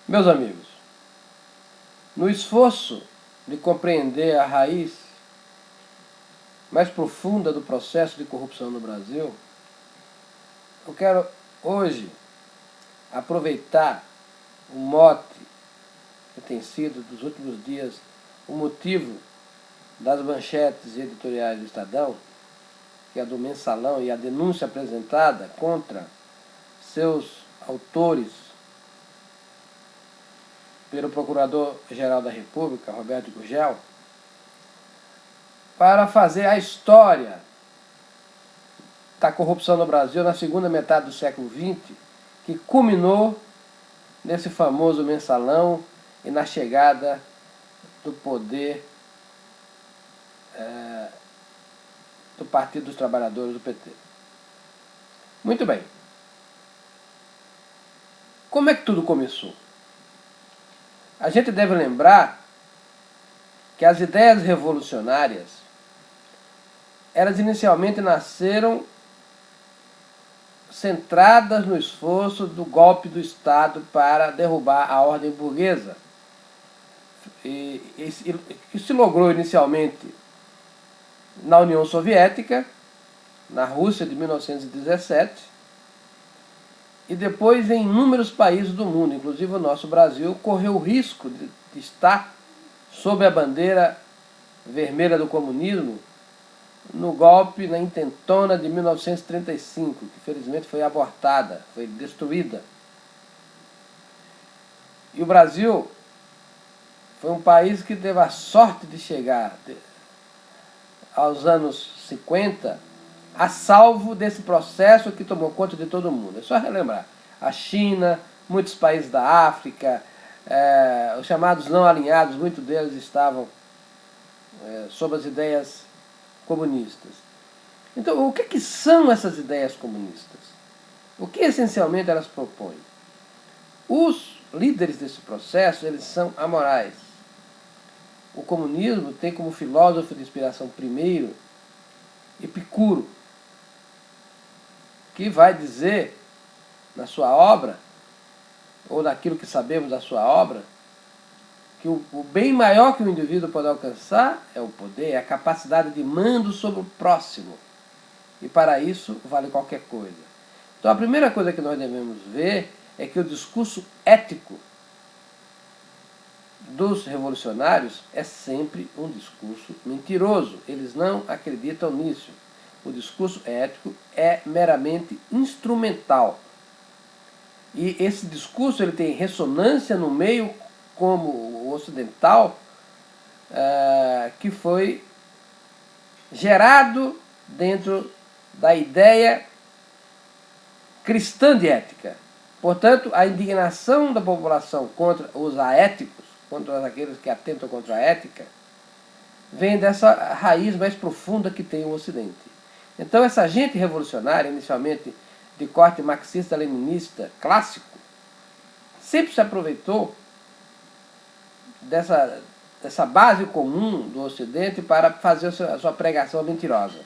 Meus amigos, no esforço de compreender a raiz mais profunda do processo de corrupção no Brasil, eu quero hoje aproveitar o mote que tem sido dos últimos dias o motivo das manchetes editoriais do Estadão, que é a do Mensalão, e a denúncia apresentada contra seus autores pelo Procurador-Geral da República, Roberto Gurgel, para fazer a história da corrupção no Brasil na segunda metade do século XX, que culminou nesse famoso Mensalão e na chegada do poder do Partido dos Trabalhadores, do PT. Muito bem. Como é que tudo começou? A gente deve lembrar que as ideias revolucionárias, elas inicialmente nasceram centradas no esforço do golpe do Estado para derrubar a ordem burguesa. Que se logrou inicialmente na União Soviética, na Rússia de 1917, e depois em inúmeros países do mundo, inclusive o nosso Brasil, correu o risco de estar sob a bandeira vermelha do comunismo no golpe, na intentona de 1935, que felizmente foi abortada, foi destruída. E o Brasil foi um país que teve a sorte de chegar aos anos 50 a salvo desse processo que tomou conta de todo mundo. É só relembrar. A China, muitos países da África, os chamados não alinhados, muitos deles estavam sob as ideias comunistas. Então, o que são essas ideias comunistas? O que essencialmente elas propõem? Os líderes desse processo, eles são amorais. O comunismo tem como filósofo de inspiração primeiro Epicuro, que vai dizer na sua obra, ou naquilo que sabemos da sua obra, que o bem maior que o indivíduo pode alcançar é o poder, é a capacidade de mando sobre o próximo. E para isso vale qualquer coisa. Então a primeira coisa que nós devemos ver é que o discurso ético dos revolucionários é sempre um discurso mentiroso. Eles não acreditam nisso. O discurso ético é meramente instrumental. E esse discurso ele tem ressonância no meio como o ocidental, que foi gerado dentro da ideia cristã de ética. Portanto, a indignação da população contra os aéticos, contra aqueles que atentam contra a ética, vem dessa raiz mais profunda que tem o Ocidente. Então essa gente revolucionária, inicialmente de corte marxista-leninista clássico, sempre se aproveitou dessa base comum do Ocidente para fazer a sua pregação mentirosa.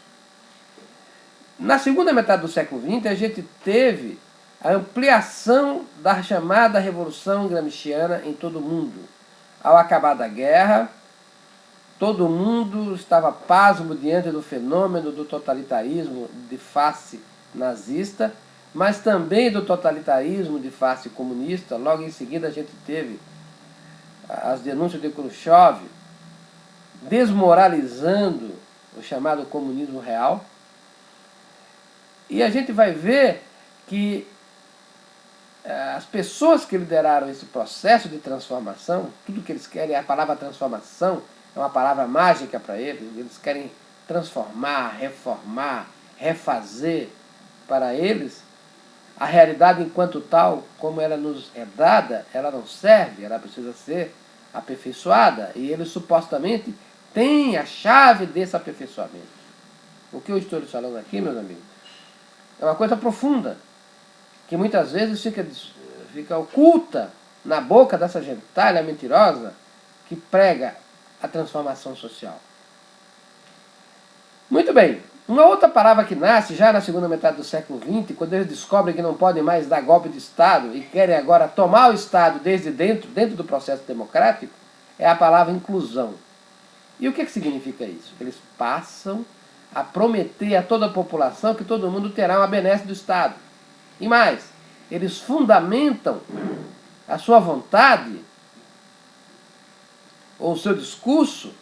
Na segunda metade do século XX, a gente teve a ampliação da chamada Revolução Gramsciana em todo o mundo. Ao acabar da guerra, todo mundo estava pasmo diante do fenômeno do totalitarismo de face nazista, mas também do totalitarismo de face comunista. Logo em seguida a gente teve as denúncias de Khrushchev desmoralizando o chamado comunismo real. E a gente vai ver que as pessoas que lideraram esse processo de transformação, tudo que eles querem, a palavra transformação é uma palavra mágica para eles querem transformar, reformar, refazer. Para eles, a realidade enquanto tal, como ela nos é dada, ela não serve, ela precisa ser aperfeiçoada, e eles supostamente têm a chave desse aperfeiçoamento. O que eu estou lhes falando aqui, meus amigos, é uma coisa profunda, que muitas vezes fica oculta na boca dessa gentalha mentirosa que prega a transformação social. Muito bem, Uma outra palavra que nasce já na segunda metade do século XX, quando eles descobrem que não podem mais dar golpe de Estado e querem agora tomar o Estado desde dentro do processo democrático, é a palavra inclusão. E o que significa isso? Eles passam a prometer a toda a população que todo mundo terá uma benesse do Estado. E mais, eles fundamentam a sua vontade ou o seu discurso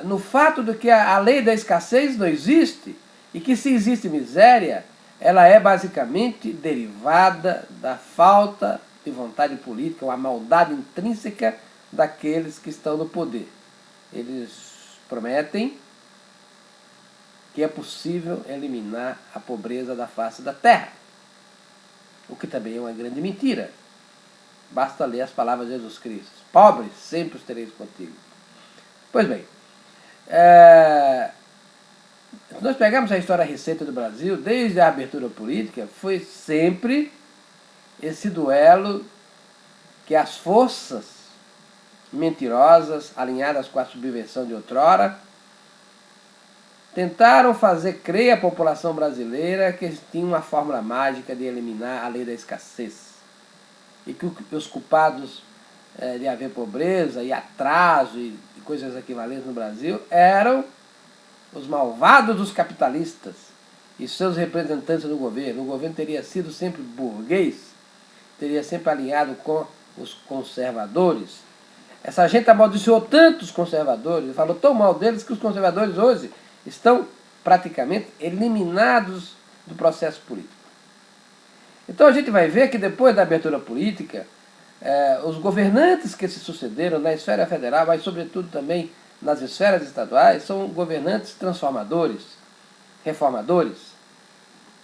no fato de que a lei da escassez não existe e que se existe miséria, ela é basicamente derivada da falta de vontade política, ou a maldade intrínseca daqueles que estão no poder. Eles prometem que é possível eliminar a pobreza da face da terra, o que também é uma grande mentira. Basta ler as palavras de Jesus Cristo. Pobres, sempre os tereis contigo. Pois bem, se nós pegarmos a história recente do Brasil, desde a abertura política, foi sempre esse duelo que as forças mentirosas, alinhadas com a subversão de outrora, tentaram fazer crer à população brasileira que tinha uma fórmula mágica de eliminar a lei da escassez. E que os culpados de haver pobreza e atraso e coisas equivalentes no Brasil eram os malvados dos capitalistas e seus representantes no governo. O governo teria sido sempre burguês, teria sempre alinhado com os conservadores. Essa gente amaldiçoou tanto os conservadores, falou tão mal deles que os conservadores hoje estão praticamente eliminados do processo político. Então a gente vai ver que depois da abertura política, os governantes que se sucederam na esfera federal, mas sobretudo também nas esferas estaduais, são governantes transformadores, reformadores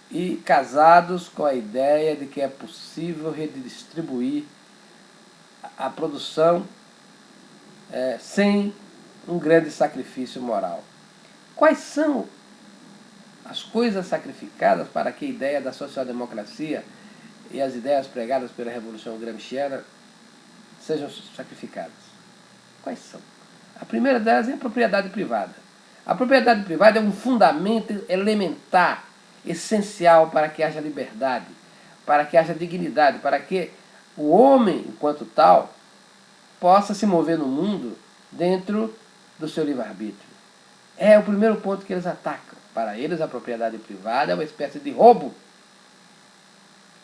e casados com a ideia de que é possível redistribuir a produção sem um grande sacrifício moral. Quais são as coisas sacrificadas para que a ideia da social-democracia e as ideias pregadas pela Revolução Gramsciana sejam sacrificadas? Quais são? A primeira delas é a propriedade privada. A propriedade privada é um fundamento elementar, essencial para que haja liberdade, para que haja dignidade, para que o homem, enquanto tal, possa se mover no mundo dentro do seu livre-arbítrio. É o primeiro ponto que eles atacam. Para eles, a propriedade privada é uma espécie de roubo,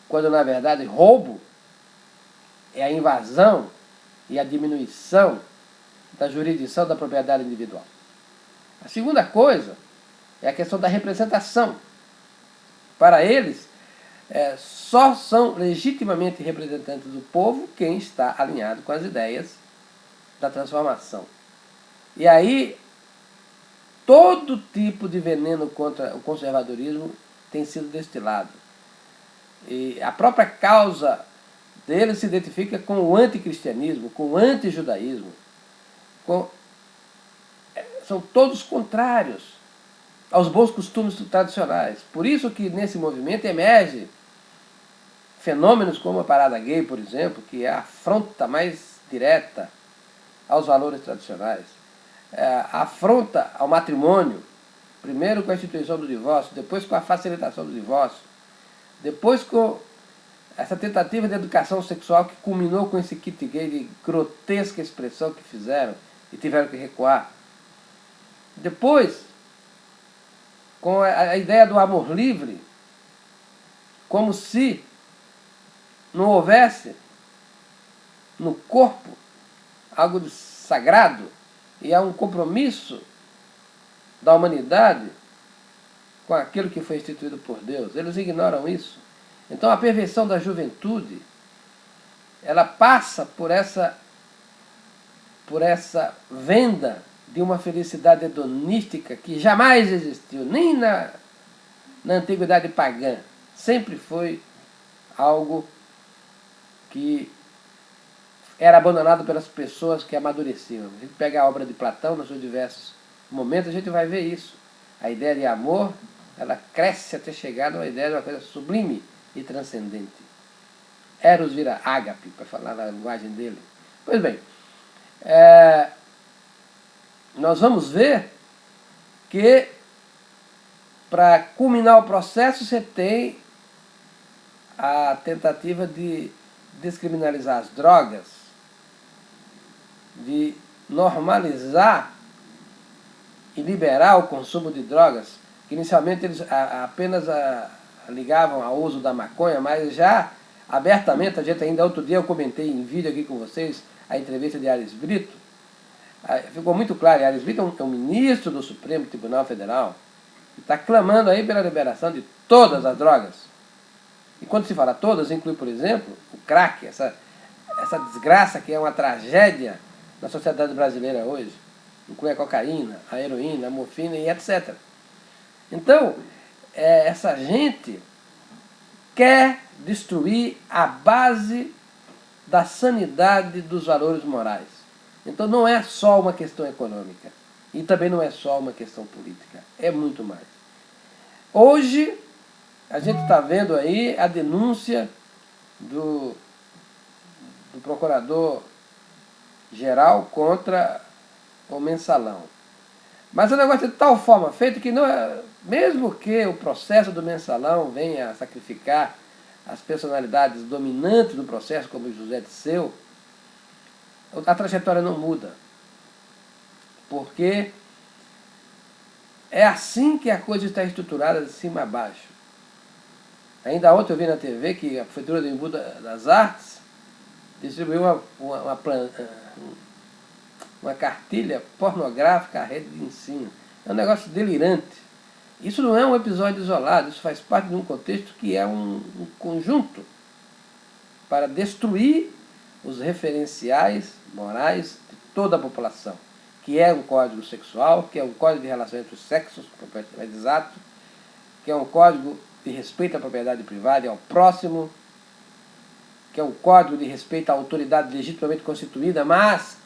quando na verdade roubo é a invasão e a diminuição da jurisdição da propriedade individual. A segunda coisa é a questão da representação. Para eles, só são legitimamente representantes do povo quem está alinhado com as ideias da transformação. E aí, todo tipo de veneno contra o conservadorismo tem sido destilado. E a própria causa deles se identifica com o anticristianismo, com o antijudaísmo. São todos contrários aos bons costumes tradicionais. Por isso que nesse movimento emerge fenômenos como a parada gay, por exemplo, que é a afronta mais direta aos valores tradicionais. A afronta ao matrimônio, primeiro com a instituição do divórcio, depois com a facilitação do divórcio, depois com essa tentativa de educação sexual que culminou com esse kit gay de grotesca expressão que fizeram e tiveram que recuar. Depois, com a ideia do amor livre, como se não houvesse no corpo algo de sagrado e há um compromisso da humanidade com aquilo que foi instituído por Deus. Eles ignoram isso. Então a perversão da juventude, ela passa por essa venda de uma felicidade hedonística que jamais existiu, nem na antiguidade pagã. Sempre foi algo que era abandonado pelas pessoas que amadureciam. A gente pega a obra de Platão nos seus diversos momentos, a gente vai ver isso. A ideia de amor, ela cresce até chegar numa ideia de uma coisa sublime e transcendente. Eros vira ágape, para falar na linguagem dele. Pois bem, nós vamos ver que para culminar o processo você tem a tentativa de descriminalizar as drogas, de normalizar e liberar o consumo de drogas, que inicialmente eles apenas ligavam ao uso da maconha, mas já abertamente, a gente ainda outro dia eu comentei em vídeo aqui com vocês a entrevista de Aires Brito, ficou muito claro, Aires Brito é um ministro do Supremo Tribunal Federal, que está clamando aí pela liberação de todas as drogas. E quando se fala todas, inclui, por exemplo, o crack, essa desgraça que é uma tragédia na sociedade brasileira hoje. Inclui a cocaína, a heroína, a morfina e etc. Então, essa gente quer destruir a base da sanidade dos valores morais. Então não é só uma questão econômica. E também não é só uma questão política. É muito mais. Hoje, a gente está vendo aí a denúncia do procurador-geral contra o mensalão. Mas o negócio é de tal forma feito que, não é, mesmo que o processo do mensalão venha a sacrificar as personalidades dominantes do processo, como José Disseu, a trajetória não muda. Porque é assim que a coisa está estruturada de cima a baixo. Ainda ontem eu vi na TV que a Prefeitura do Embu das Artes distribuiu uma cartilha pornográfica à rede de ensino. É um negócio delirante. Isso não é um episódio isolado, isso faz parte de um contexto que é um conjunto para destruir os referenciais morais de toda a população, que é um código sexual, que é um código de relação entre os sexos, mais exato, que é um código de respeito à propriedade privada e ao próximo, que é um código de respeito à autoridade legitimamente constituída, mas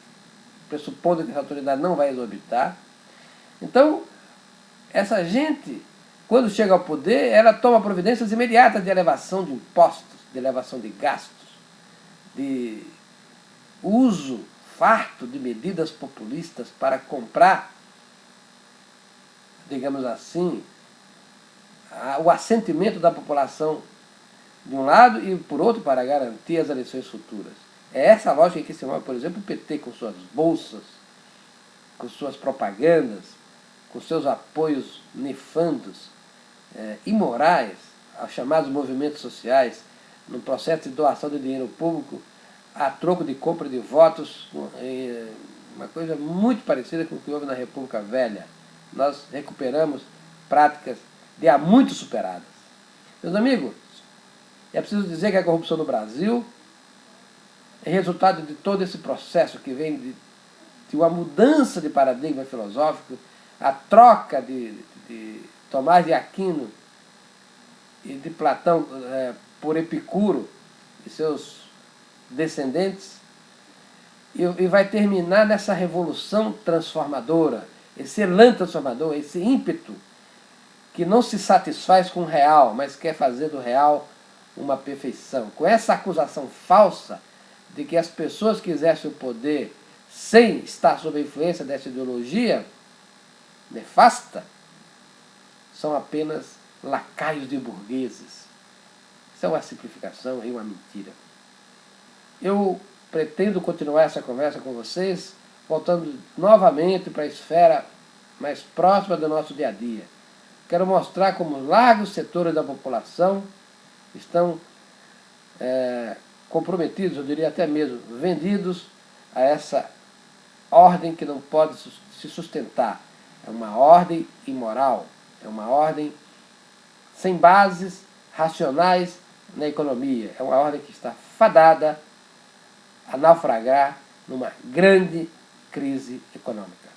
pressupondo que essa autoridade não vai exorbitar. Então, essa gente, quando chega ao poder, ela toma providências imediatas de elevação de impostos, de elevação de gastos, de uso farto de medidas populistas para comprar, digamos assim, o assentimento da população de um lado e, por outro, para garantir as eleições futuras. É essa lógica que se move, por exemplo, o PT com suas bolsas, com suas propagandas, com seus apoios nefandos, imorais, aos chamados movimentos sociais, no processo de doação de dinheiro público a troco de compra de votos, uma coisa muito parecida com o que houve na República Velha. Nós recuperamos práticas de há muito superadas. Meus amigos, é preciso dizer que a corrupção no Brasil é resultado de todo esse processo que vem de uma mudança de paradigma filosófico, a troca de Tomás de Aquino e de Platão por Epicuro e seus descendentes, e vai terminar nessa revolução transformadora, esse elan transformador, esse ímpeto que não se satisfaz com o real, mas quer fazer do real uma perfeição. Com essa acusação falsa de que as pessoas que exercem o poder sem estar sob a influência dessa ideologia nefasta são apenas lacaios de burgueses. Isso é uma simplificação e uma mentira. Eu pretendo continuar essa conversa com vocês, voltando novamente para a esfera mais próxima do nosso dia a dia. Quero mostrar como largos setores da população estão comprometidos, eu diria até mesmo vendidos a essa ordem que não pode se sustentar. É uma ordem imoral, é uma ordem sem bases racionais na economia, é uma ordem que está fadada a naufragar numa grande crise econômica.